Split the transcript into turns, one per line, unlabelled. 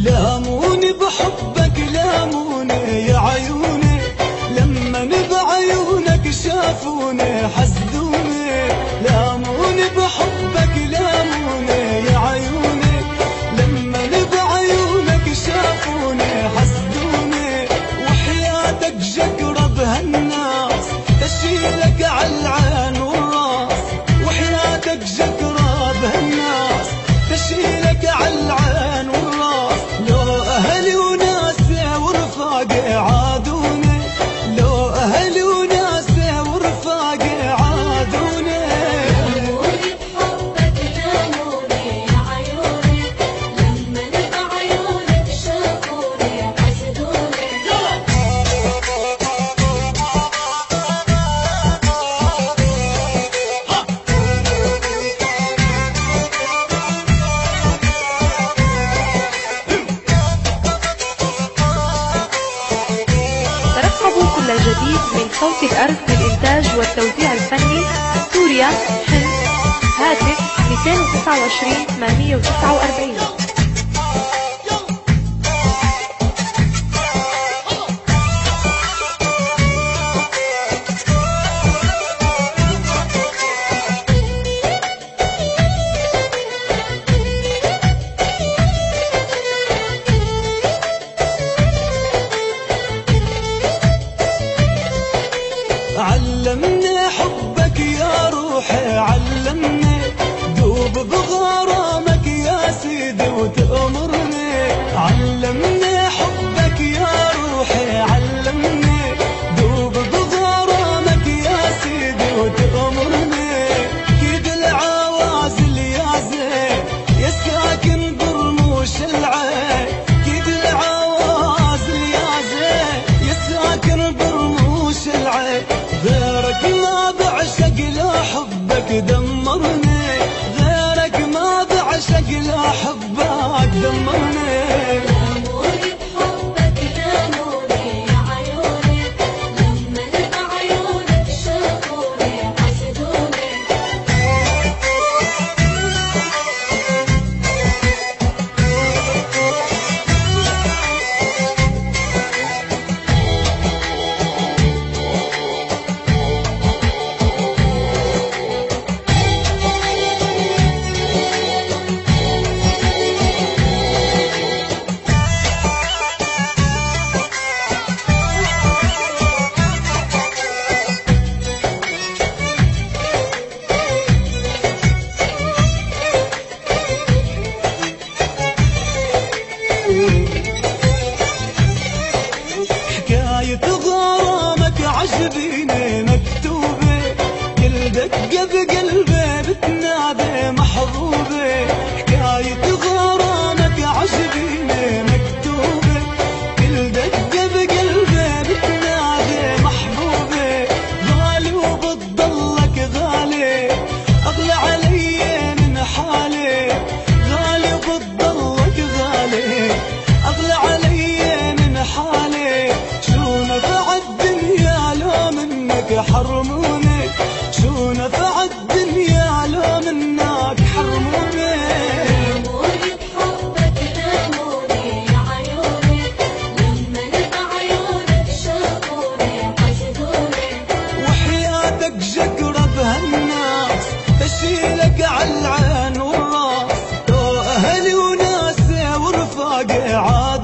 لاموني بحبك لاموني يا عيوني، لما بعيونك شافوني حسدوني. لاموني بحبك لاموني يا عيوني، لما بعيونك شافوني حسدوني. وحياتك جكرة بهالناس تشيلك عالعين والراس، وحياتك جكرة بهالناس تشيلك عالعين والراس. لو أهلي وناسي ورفاقي عادوني، لو أهلي وناسي ورفاقي عادوني.
لاموني بحبك لاموني يا عيوني، لما بعيونك شافوني حسدوني.
ترقبوا كل جديد من صوت الأرض للإنتاج والتوزيع الفني، سوريا، هند. هاتف 229 849.
علمني حبك يا روحي، علمني دوب بغرامك يا سيدي وتأمرني. علمني حبك يا روحي، علمني دوب بغرامك يا سيدي وتأمرني. كيد العوازل يا زين يا ساكن برموش العين، كيد العوازل يا زين يا ساكن برموش العين. غيرك ما بعشق لا حبك دمرني، غيرك ما بعشق لا حبك دمرني.
لاموني بحبك لاموني يا عيوني، لما بعيونك شافوني حسدوني.
حكاية غرامك عجبيني مكتوبة، كل دقة بقلبي بتنادي محبوبة. حكاية غرامك عجبيني مكتوبة، كل دقة بقلبي بتنادي محبوبة. غالي وبتضلك غالي، أغلى علي من حالي. غالي وبتضلك غالي، أغلى علي من حالي. شو نفع الدنيا لو منك حرموني، شو نفع الدنيا لو منك حرموني.
لاموني بحبك لاموني يا عيوني، لما بعيونك شافوني حسدوني.
وحياتك جكرة بهالناس تشيلك عالعين والراس. لو أهلي وناسي ورفاقي عاد